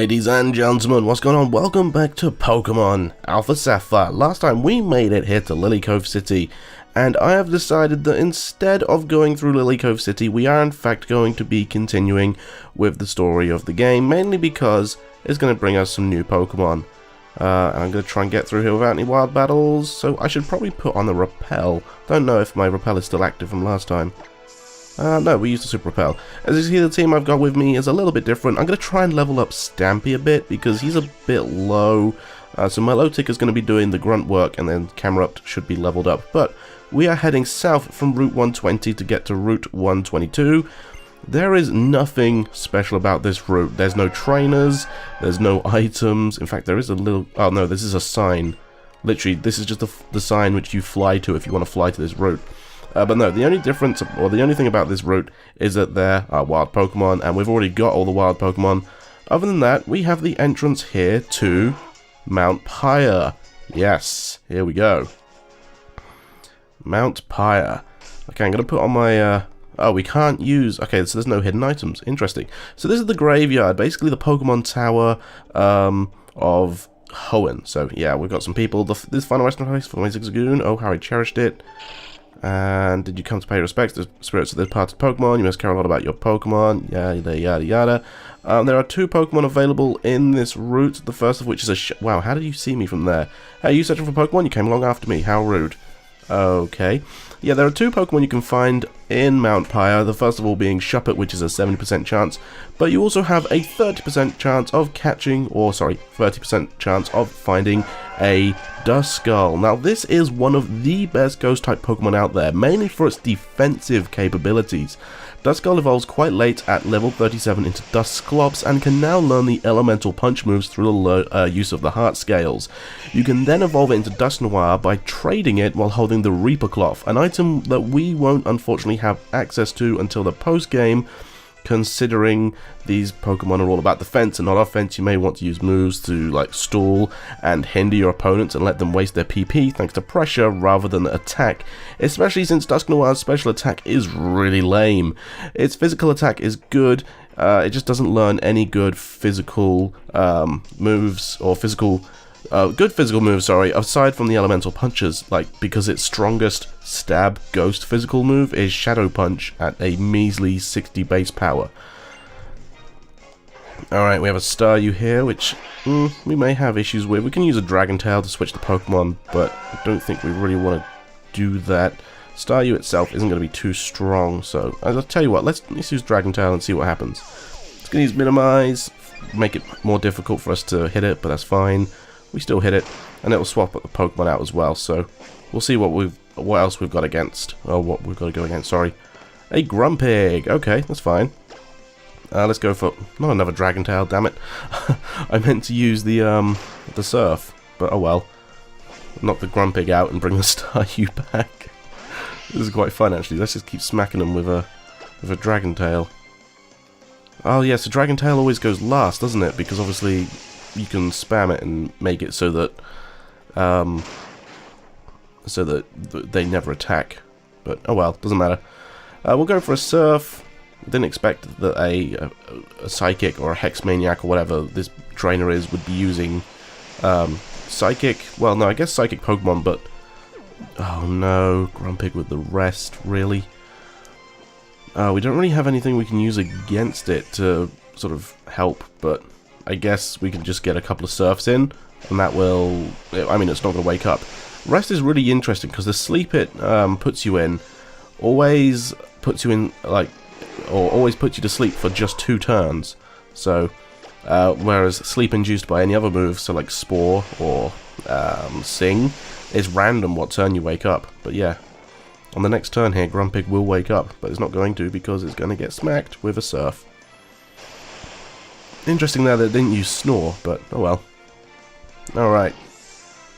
Ladies and gentlemen, what's going on? Welcome back to Pokemon Alpha Sapphire. Last time we made it here to Lily Cove City, and I have decided that instead of going through Lily Cove City, we are in fact going to be continuing with the story of the game, mainly because it's going to bring us some new Pokemon. And I'm going to try and get through here without any wild battles, so I should probably put on the Repel. Don't know if my Repel is still active from last time. No, we used the Super Repel. As you see, the team I've got with me is a little bit different. I'm going to try and level up Stampy a bit, because he's a bit low. So my low tick is going to be doing the grunt work, and then Camerupt should be leveled up. But we are heading south from Route 120 to get to Route 122. There is nothing special about this route. There's no trainers, there's no items. In fact, there is a little... Oh no, this is a sign. Literally, this is just the sign which you fly to if you want to fly to this route. But no, the only difference, or the only thing about this route is that there are wild Pokemon, and we've already got all the wild Pokemon. Other than that, we have the entrance here to Mt Pyre. Yes, here we go. Mt Pyre. Okay, I'm going to put on my... Oh, we can't use... Okay, so there's no hidden items. Interesting. So this is the graveyard, basically the Pokemon Tower of Hoenn. So yeah, we've got some people. This final resting place for my Zigzagoon. Oh, how I cherished it. And did you come to pay respects to the spirits of the departed Pokemon? You must care a lot about your Pokemon. Yada yada yada. There are two Pokemon available in this route. The first of which is a... Wow, how did you see me from there? Hey, you searching for Pokemon? You came along after me. How rude. Okay. Yeah, there are two Pokemon you can find in Mt Pyre. The first of all being Shuppet, which is a 70% chance. But you also have a 30% chance of catching, or sorry, 30% chance of finding a Duskull. Now this is one of the best ghost type Pokemon out there, mainly for its defensive capabilities. Duskull evolves quite late at level 37 into Dusclops and can now learn the elemental punch moves through the use of the heart scales. You can then evolve it into Dusknoir by trading it while holding the Reaper Cloth, an item that we won't unfortunately have access to until the post game. Considering these Pokemon are all about defense and not offense, you may want to use moves to like stall and hinder your opponents and let them waste their PP thanks to pressure rather than attack, especially since Dusknoir's special attack is really lame. Its physical attack is good, it just doesn't learn any good physical moves, or good physical moves, sorry, aside from the elemental punches, like, because its strongest stab ghost physical move is Shadow Punch at a measly 60 base power. Alright, we have a Staryu here, which we may have issues with. We can use a Dragon Tail to switch the Pokemon, but I don't think we really want to do that. Staryu itself isn't going to be too strong, so I'll tell you what, let's use Dragon Tail and see what happens. It's going to use Minimize, make it more difficult for us to hit it, but that's fine. We still hit it, and it'll swap the Pokemon out as well, so we'll see what else we've got against. Oh, what we've got to go against, sorry. A Grumpig, okay, that's fine. Let's go for... Not another Dragon Tail, damn it. I meant to use the Surf, but oh well. Knock the Grumpig out and bring the Staryu back. This is quite fun, actually. Let's just keep smacking them with a Dragon Tail. Oh yes, the Dragon Tail always goes last, doesn't it? Because obviously... you can spam it and make it so that they never attack. But oh well, doesn't matter. We'll go for a Surf. Didn't expect that a Psychic or a Hex Maniac or whatever this trainer is would be using Psychic. Well, no, I guess Psychic Pokemon, but oh no, Grumpig with the rest, really. We don't really have anything we can use against it to sort of help, but I guess we can just get a couple of Surfs in, and that will... I mean, it's not going to wake up. Rest is really interesting, because the sleep it puts you in always puts you in, like... or always puts you to sleep for just 2 turns. So, whereas sleep induced by any other move, so like Spore or Sing, is random what turn you wake up. But yeah, on the next turn here, Grumpig will wake up, but it's not going to, because it's going to get smacked with a Surf. Interesting there that it didn't use Snore, but oh well. Alright.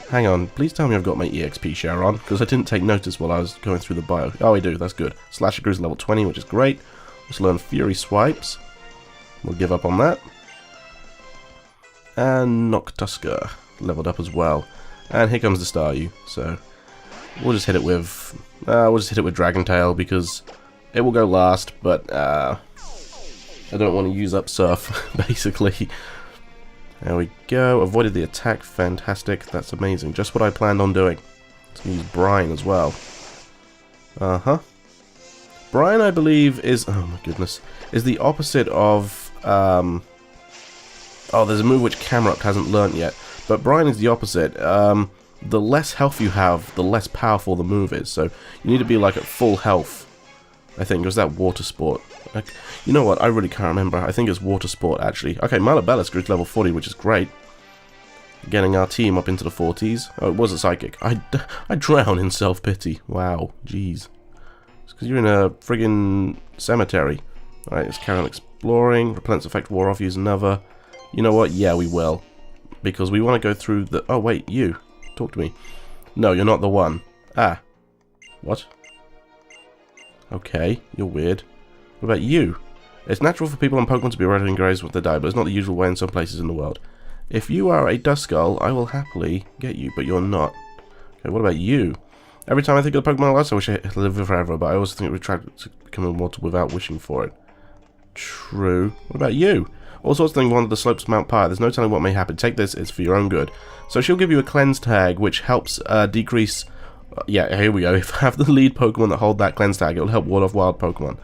Hang on, please tell me I've got my EXP share on, because I didn't take notice while I was going through the bio. Oh, I do, that's good. Slasher Crew's level 20, which is great. Let's learn Fury Swipes. We'll give up on that. And Noctusker, leveled up as well. And here comes the Staryu, so we'll just hit it with Dragon Tail, because it will go last, but I don't want to use up Surf, basically. There we go. Avoided the attack. Fantastic. That's amazing. Just what I planned on doing. Let's use brine as well. Uh-huh. Brine, I believe, is... Oh, my goodness. Is the opposite of... Oh, there's a move which Camerupt hasn't learnt yet. But brine is the opposite. The less health you have, the less powerful the move is. So you need to be, like, at full health. I think. Or was that water sport? Like, you know what? I really can't remember. I think it's water sport, actually. Okay, Malabellus grew to level 40, which is great. Getting our team up into the 40s. Oh, it was a psychic. I drown in self-pity. Wow. Jeez. It's because you're in a friggin' cemetery. Alright, let's carry on exploring. Repellent's effect wore off. Use another. You know what? Yeah, we will. Because we want to go through the... Oh, wait. You. Talk to me. No, you're not the one. Ah. What? Okay. You're weird. What about you? It's natural for people on Pokemon to be red and greys with they die, but it's not the usual way in some places in the world. If you are a Duskull, I will happily get you, but you're not. Okay, what about you? Every time I think of the Pokemon I lost, I wish I could live forever, but I also think it would try to become immortal without wishing for it. True. What about you? All sorts of things on the slopes of Mt Pyre. There's no telling what may happen. Take this, it's for your own good. So she'll give you a cleanse tag, which helps decrease... yeah, here we go. If I have the lead Pokemon that hold that cleanse tag, it'll help ward off wild Pokemon.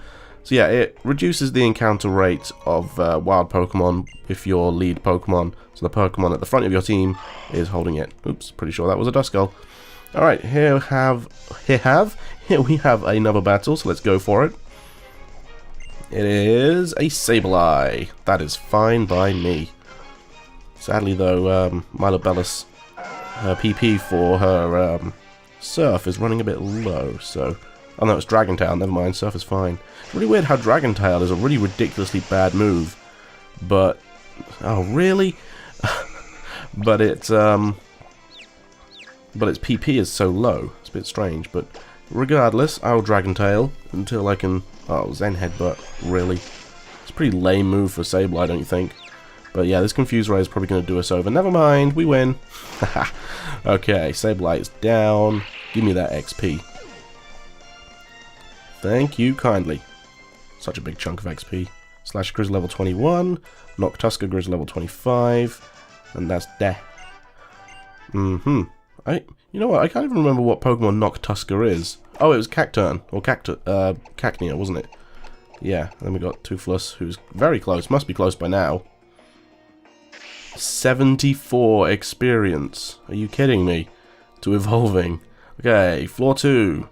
So yeah, it reduces the encounter rate of wild Pokemon if your lead Pokemon, so the Pokemon at the front of your team, is holding it. Oops, pretty sure that was a Duskull. Alright, here we have another battle, so let's go for it. It is a Sableye. That is fine by me. Sadly though, Malabellus, her PP for her Surf is running a bit low, so... Oh no, it's Dragon Tail, never mind, Surf is fine. It's really weird how Dragon Tail is a really ridiculously bad move, but... Oh, really? but its PP is so low. It's a bit strange, but regardless, I'll Dragon Tail until I can... Oh, Zen Headbutt, really? It's a pretty lame move for Sableye, don't you think? But yeah, this Confuse Ray is probably going to do us over. Never mind, we win. Okay, Sableye is down. Give me that XP. Thank you kindly. Such a big chunk of XP. Slash Grizz level 21. Noctusker Grizz level 25. And that's death. You know what? I can't even remember what Pokemon Noctusker is. Oh, it was Cacturn. Or Cacnea, wasn't it? Yeah. Then we got Toothless, who's very close. Must be close by now. 74 experience. Are you kidding me? To evolving. Okay, floor 2.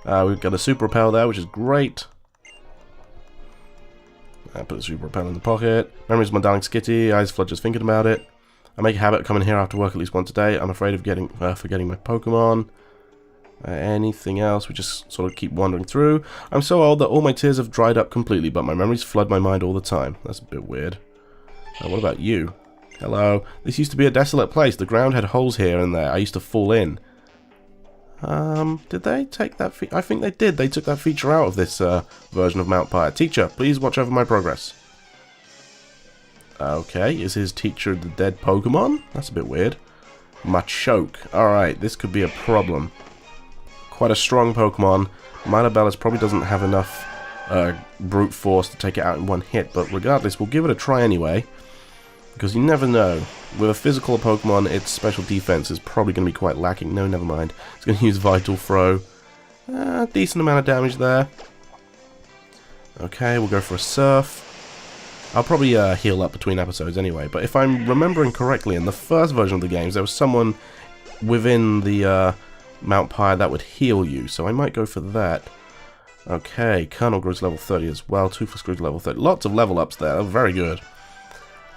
We've got a Super Repel there, which is great. I put the Super Repel in the pocket. Memories of my darling Skitty. Eyes flood just thinking about it. I make a habit of coming here after work at least once a day. I'm afraid of forgetting my Pokemon. Anything else? We just sort of keep wandering through. I'm so old that all my tears have dried up completely, but my memories flood my mind all the time. That's a bit weird. What about you? Hello. This used to be a desolate place. The ground had holes here and there. I used to fall in. Did they take that feature? I think they did. They took that feature out of this version of Mt Pyre. Teacher, please watch over my progress. Okay, is his teacher the dead Pokemon? That's a bit weird. Machoke. Alright, this could be a problem. Quite a strong Pokemon. Malabellus probably doesn't have enough brute force to take it out in one hit, but regardless, we'll give it a try anyway. Because you never know. With a physical Pokemon, its special defense is probably going to be quite lacking. No, never mind. It's going to use Vital Throw. Decent amount of damage there. Okay, we'll go for a Surf. I'll probably heal up between episodes anyway, but if I'm remembering correctly, in the first version of the games, there was someone within the Mt Pyre that would heal you, so I might go for that. Okay, Colonel grows level 30 as well, Toothless grows level 30. Lots of level ups there, very good.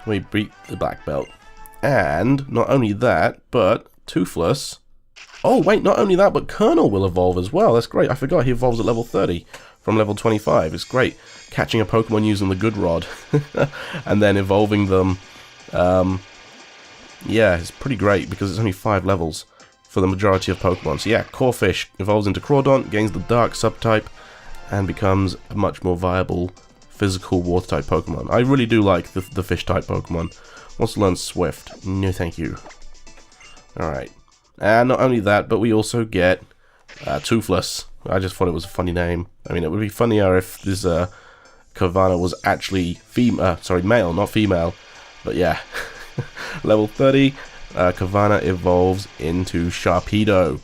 We beat the Black Belt. And not only that, but Toothless... Oh, wait, not only that, but Colonel will evolve as well. That's great. I forgot he evolves at level 30 from level 25. It's great. Catching a Pokemon using the Good Rod and then evolving them. Yeah, it's pretty great because it's only 5 levels for the majority of Pokemon. So yeah, Corphish evolves into Crawdont, gains the Dark subtype, and becomes a much more viable physical Water-type Pokemon. I really do like the Fish-type Pokemon. Wants to learn Swift. No, thank you. Alright. And not only that, but we also get Toothless. I just thought it was a funny name. I mean, it would be funnier if this Carvanha was actually male, not female. But yeah, Level 30, Kavana evolves into Sharpedo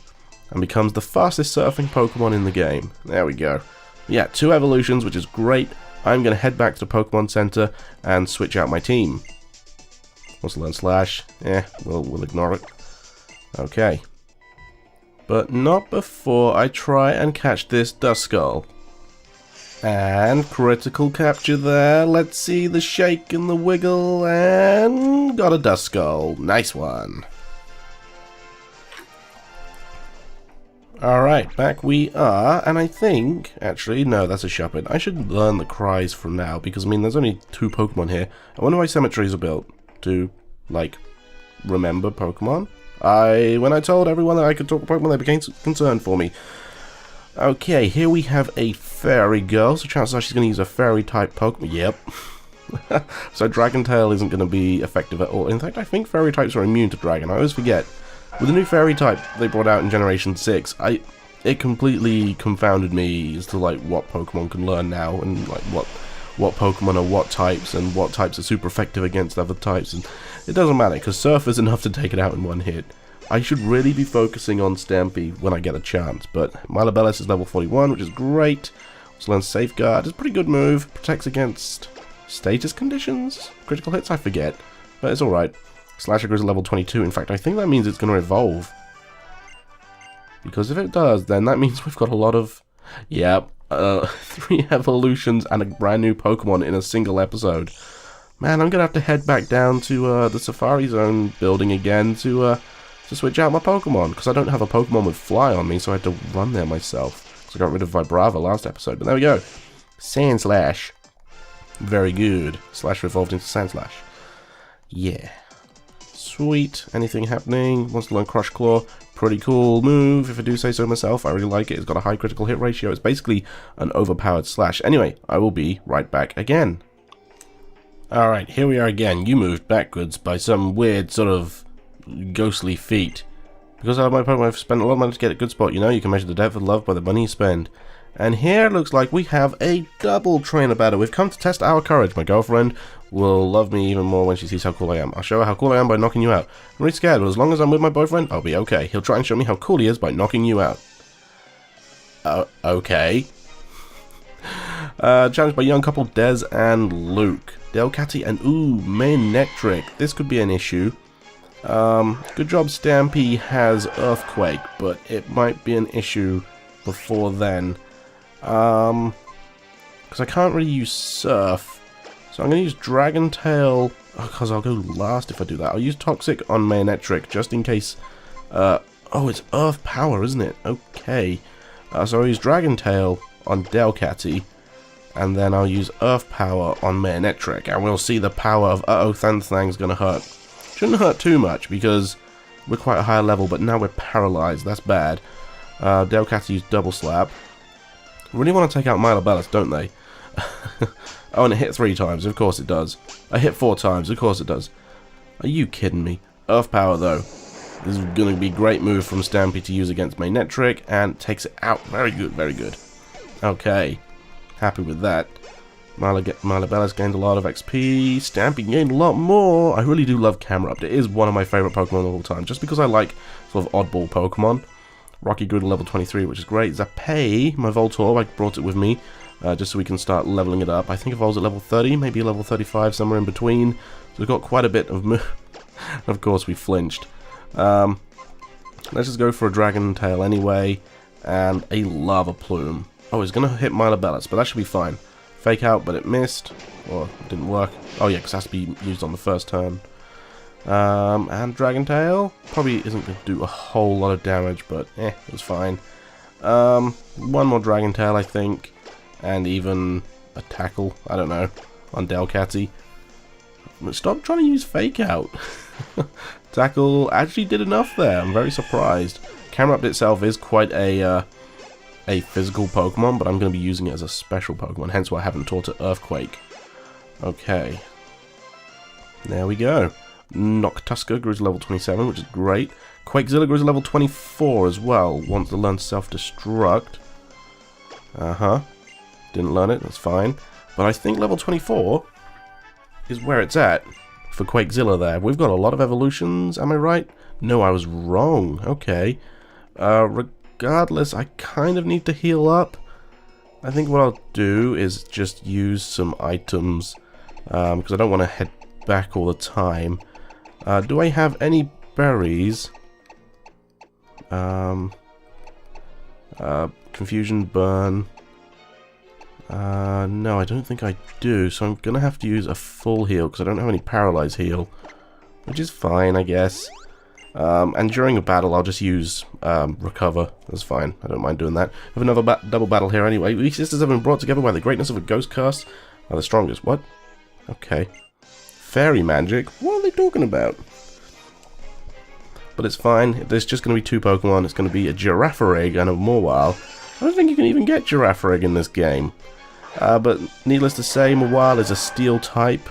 and becomes the fastest surfing Pokemon in the game. There we go. Yeah, 2 evolutions, which is great. I'm going to head back to the Pokemon Center and switch out my team. Wants to learn Slash. We'll ignore it. Okay. But not before I try and catch this Duskull. And critical capture there. Let's see the shake and the wiggle, and got a Duskull. Nice one. Alright, back we are, and I think, actually, no, that's a Shuppet. I should learn the cries from now, because, I mean, there's only 2 Pokemon here. I wonder why cemeteries are built. To, like, remember Pokemon? When I told everyone that I could talk to Pokemon, they became concerned for me. Okay, here we have a fairy girl, so chances are she's going to use a fairy-type Pokemon. Yep. So Dragon Tail isn't going to be effective at all. In fact, I think fairy types are immune to Dragon. I always forget. With the new fairy type they brought out in Generation 6, it completely confounded me as to like what Pokemon can learn now, and like what Pokemon are what types, and what types are super effective against other types. And it doesn't matter, because Surf is enough to take it out in one hit. I should really be focusing on Stampy when I get a chance, but Milabellis is level 41, which is great. Also learns Safeguard. It's a pretty good move. Protects against status conditions? Critical hits? I forget. But it's alright. Slasher grows to level 22. In fact, I think that means it's going to evolve. Because if it does, then that means we've got a lot of... Yep. 3 evolutions and a brand new Pokemon in a single episode. Man, I'm going to have to head back down to the Safari Zone building again to switch out my Pokemon. Because I don't have a Pokemon with Fly on me, so I had to run there myself. So I got rid of Vibrava last episode. But there we go. Sandslash. Very good. Slash evolved into Sandslash. Yeah. Sweet. Anything happening? Wants to learn Crush Claw. Pretty cool move, if I do say so myself. I really like it. It's got a high critical hit ratio. It's basically an overpowered Slash. Anyway, I will be right back again. Alright, here we are again. You moved backwards by some weird sort of ghostly feat. Because I have my Pokemon, I've spent a lot of money to get a good spot. You know, you can measure the depth of love by the money you spend. And here it looks like we have a double trainer battle. We've come to test our courage. My girlfriend will love me even more when she sees how cool I am. I'll show her how cool I am by knocking you out. I'm really scared, but as long as I'm with my boyfriend, I'll be okay. He'll try and show me how cool he is by knocking you out. Okay. Challenged by young couple Des and Luke. Delcatty and, Manectric. This could be an issue. Good job Stampy has Earthquake, but it might be an issue before then. Because I can't really use Surf. So I'm going to use Dragon Tail, because I'll go last if I do that. I'll use Toxic on Manectric, just in case... it's Earth Power, isn't it? Okay. So I'll use Dragon Tail on Delcatty, and then I'll use Earth Power on Manectric, and we'll see the power of Thang's going to hurt. Shouldn't hurt too much, because we're quite a higher level, but now we're paralyzed. That's bad. Delcatty used Double Slap. Really want to take out Milabellis, don't they? Oh, and it hit 3 times. Of course it does. I hit 4 times. Of course it does. Are you kidding me? Earth Power, though. This is going to be a great move from Stampy to use against Manectric, and takes it out. Very good, very good. Okay. Happy with that. Milabellis gained a lot of XP. Stampy gained a lot more. I really do love Camera Up. It is one of my favourite Pokemon of all time, just because I like sort of oddball Pokemon. Rocky grew to level 23, which is great. Zapay, my Voltorb, I brought it with me, just so we can start leveling it up. I think it evolves at level 30, maybe level 35, somewhere in between. So we've got quite a bit of move. Of course, we flinched. Let's just go for a Dragon Tail anyway, and a Lava Plume. Oh, it's going to hit Milabellis, but that should be fine. Fake Out, but it missed, or it didn't work. Oh yeah, because it has to be used on the first turn. And Dragon Tail probably isn't going to do a whole lot of damage, but it was fine. One more Dragon Tail, I think, and even a Tackle, I don't know, on Delcatty. Stop trying to use Fake Out. Tackle actually did enough there. I'm very surprised. Camera Up itself is quite a physical Pokemon, but I'm going to be using it as a special Pokemon, hence why I haven't taught it Earthquake. Okay. There we go. Noctuska grows to level 27, which is great. Quakezilla grows to level 24 as well. Wants to learn Self-Destruct. Didn't learn it, that's fine. But I think level 24 is where it's at. for Quakezilla there. We've got a lot of evolutions, am I right? No, I was wrong. Okay. Regardless, I kind of need to heal up. I think what I'll do is just use some items, because I don't want to head back all the time. Do I have any berries? Confusion, burn. No, I don't think I do, so I'm gonna have to use a full heal, because I don't have any paralyze heal. Which is fine, I guess. And during a battle, I'll just use recover. That's fine. I don't mind doing that. I have another double battle here anyway. We sisters have been brought together by the greatness of a ghost cast. Are the strongest. What? Okay. Fairy magic? What are they talking about? But it's fine. There's just going to be 2 Pokemon. It's going to be a Girafarig and a Mawile. I don't think you can even get Girafarig in this game. But needless to say, Mawile is a Steel type.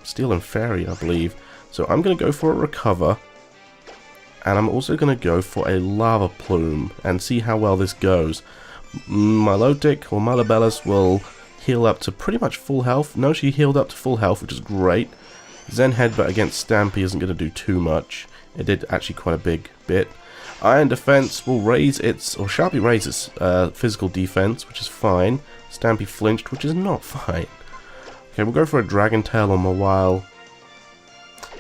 Steel and Fairy, I believe. So I'm going to go for a Recover. And I'm also going to go for a Lava Plume and see how well this goes. Milotic or Malabellus will heal up to pretty much full health. No, she healed up to full health, which is great. Zen Headbutt against Stampy isn't going to do too much. It did actually quite a big bit. Iron Defense will raise its, or sharply raise its physical defense, which is fine. Stampy flinched, which is not fine. Okay, we'll go for a Dragon Tail on Mawile.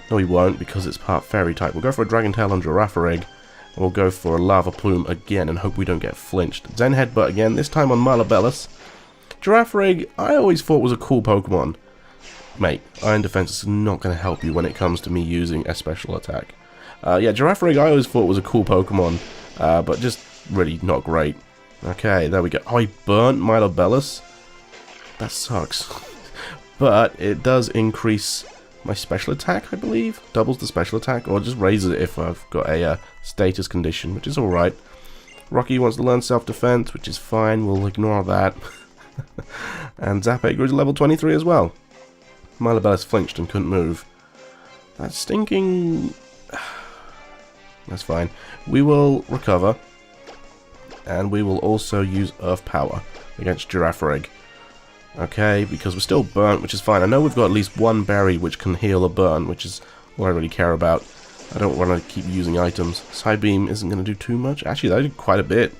No, we won't, because it's part Fairy type. We'll go for a Dragon Tail on Girafarig, and we'll go for a Lava Plume again, and hope we don't get flinched. Zen Headbutt again, this time on Malabellus. Girafarig, I always thought was a cool Pokemon. Mate, Iron Defense is not going to help you when it comes to me using a special attack. Yeah, Girafarig I always thought was a cool Pokemon, but just really not great. Okay, there we go. Oh, he burnt Malabellus. That sucks. But it does increase my special attack, I believe. Doubles the special attack, or just raises it if I've got a status condition, which is alright. Rocky wants to learn self-defense, which is fine. We'll ignore that. And Zappa grew to level 23 as well. Malabellus flinched and couldn't move. That's stinking. That's fine. We will recover. And we will also use Earth Power against Girafarig. Okay, because we're still burnt, which is fine. I know we've got at least 1 berry which can heal a burn, which is all I really care about. I don't want to keep using items. Psybeam isn't going to do too much. Actually, that did quite a bit.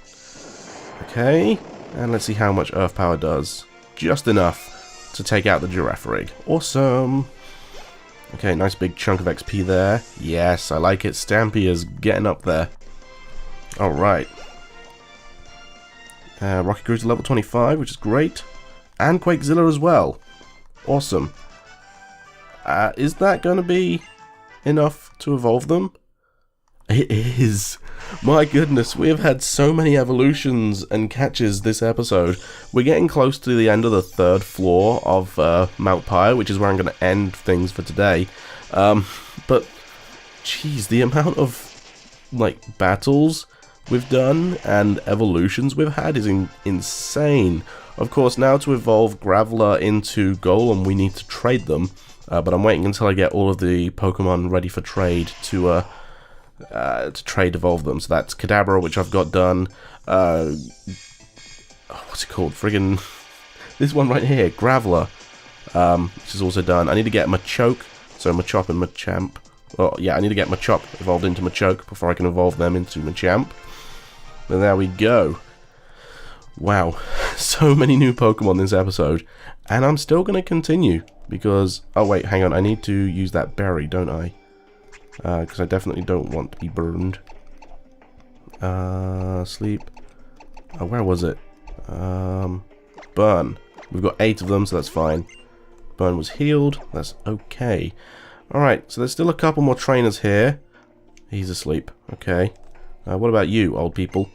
Okay, and let's see how much Earth Power does. Just enough to take out the Girafarig. Awesome! Okay, nice big chunk of XP there. Yes, I like it. Stampy is getting up there. Alright. Rocky grew to level 25, which is great. And Quakezilla as well. Awesome. Is that going to be enough to evolve them? It is. My goodness, we have had so many evolutions and catches this episode. We're getting close to the end of the 3rd floor of Mt Pyre, which is where I'm going to end things for today. But, geez, the amount of, like, battles we've done and evolutions we've had is insane. Of course, now to evolve Graveler into Golem, we need to trade them. But I'm waiting until I get all of the Pokemon ready for trade to trade evolve them. So that's Kadabra, which I've got done. What's it called? Friggin' this one right here, Graveler, which is also done. I need to get Machoke, so Machop and Machamp. Well, yeah, I need to get Machop evolved into Machoke before I can evolve them into Machamp. And there we go. Wow, so many new Pokemon this episode, and I'm still going to continue, because, oh wait, hang on, I need to use that berry, don't I? Because I definitely don't want to be burned. Sleep. Oh, where was it? Burn. We've got 8 of them, so that's fine. Burn was healed, that's okay. Alright, so there's still a couple more trainers here. He's asleep, okay. What about you, old people?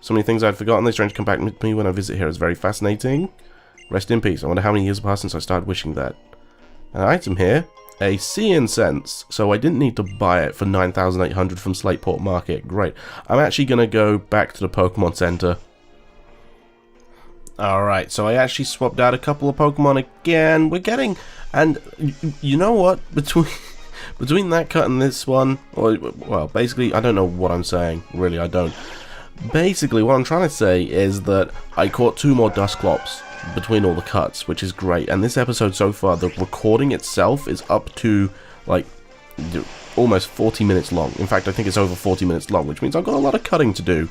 So many things I'd forgotten. They strange come back with me when I visit here. It's very fascinating. Rest in peace. I wonder how many years have passed since I started wishing that. An item here. A Sea Incense. So I didn't need to buy it for 9,800 from Slateport Market. Great. I'm actually going to go back to the Pokemon Center. Alright, so I actually swapped out a couple of Pokemon again. We're getting... And you know what? Between that cut and this one... Well, basically, I don't know what I'm saying. Really, I don't. Basically, what I'm trying to say is that I caught 2 more Dusclops between all the cuts, which is great. And this episode so far, the recording itself is up to like almost 40 minutes long. In fact, I think it's over 40 minutes long, which means I've got a lot of cutting to do.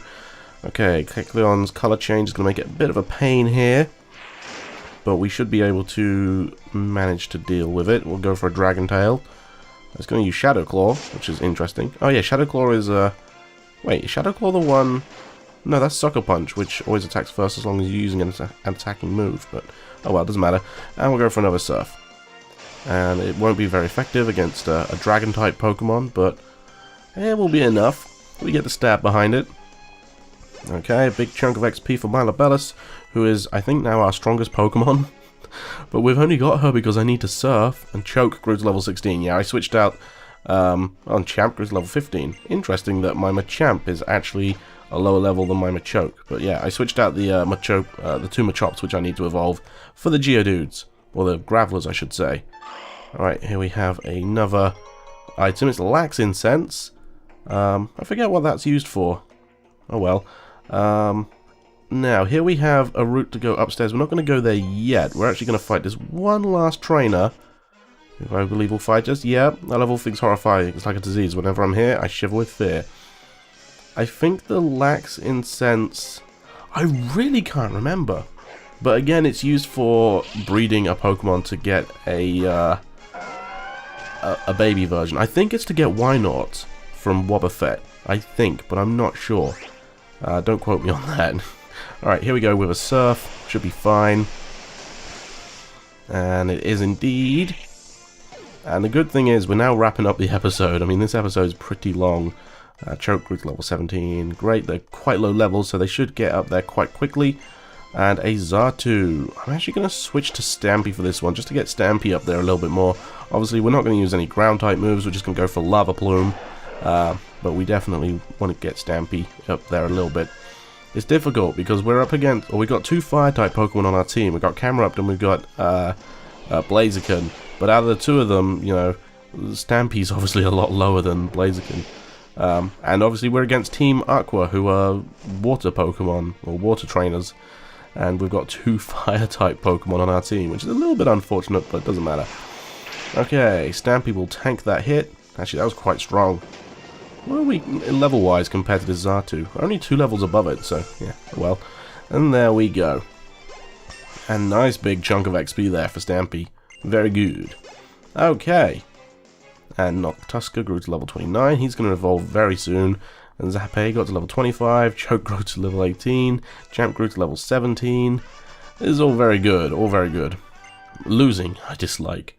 Okay, Kecleon's color change is going to make it a bit of a pain here, but we should be able to manage to deal with it. We'll go for a Dragon Tail. It's going to use Shadow Claw, which is interesting. Oh yeah, Shadow Claw is wait, is Shadow Claw the one? No, that's Sucker Punch, which always attacks first as long as you're using an attacking move, but oh well, doesn't matter. And we'll go for another Surf. And it won't be very effective against a Dragon-type Pokemon, but it will be enough. We get the stab behind it. Okay, a big chunk of XP for Milabellus, who is, I think, now our strongest Pokemon. But we've only got her because I need to Surf, and Choke grew to level 16. Yeah, I switched out on Champ grew to level 15. Interesting that my Machamp is actually a lower level than my Machoke. But yeah, I switched out the the two Machops, which I need to evolve, for the Geodudes. Or the Gravelers, I should say. Alright, here we have another item. It's Lax Incense. I forget what that's used for. Oh well. Now, here we have a route to go upstairs. We're not going to go there yet. We're actually going to fight this one last trainer, who I believe will fight us. Yeah, that level thing's horrifying. It's like a disease. Whenever I'm here, I shiver with fear. I think the Lax Incense... I really can't remember. But again, it's used for breeding a Pokemon to get a baby version. I think it's to get Wynaut from Wobbuffet. I think, but I'm not sure. Don't quote me on that. Alright, here we go with a Surf. Should be fine. And it is indeed. And the good thing is, we're now wrapping up the episode. I mean, this episode is pretty long. Choke grew to level 17. Great, they're quite low levels, so they should get up there quite quickly. And a Xatu. I'm actually going to switch to Stampy for this one, just to get Stampy up there a little bit more. Obviously, we're not going to use any ground-type moves. We're just going to go for Lava Plume. But we definitely want to get Stampy up there a little bit. It's difficult because we're up against... Well, we've got two Fire-type Pokemon on our team. We've got Camerupt and we've got Blaziken. But out of the two of them, you know, Stampy's obviously a lot lower than Blaziken. And obviously we're against Team Aqua, who are Water Pokemon, or Water Trainers. And we've got two Fire-type Pokemon on our team, which is a little bit unfortunate, but it doesn't matter. Okay, Stampy will tank that hit. Actually, that was quite strong. What are we level-wise compared to this Xatu? Only 2 levels above it, so yeah, well. And there we go. And nice big chunk of XP there for Stampy. Very good. Okay. And Noctusker grew to level 29. He's going to evolve very soon. And Zapé got to level 25. Choke grew to level 18. Champ grew to level 17. This is all very good. All very good. Losing, I dislike.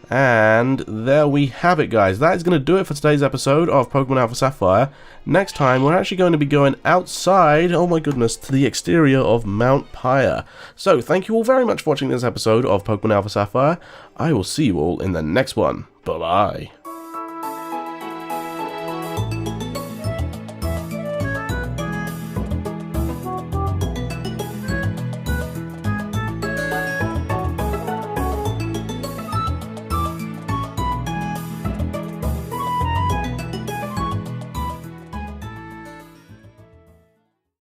And there we have it, guys. That is going to do it for today's episode of Pokemon Alpha Sapphire. Next time, we're actually going to be going outside, oh my goodness, to the exterior of Mt Pyre. So, thank you all very much for watching this episode of Pokemon Alpha Sapphire. I will see you all in the next one. Bye-bye.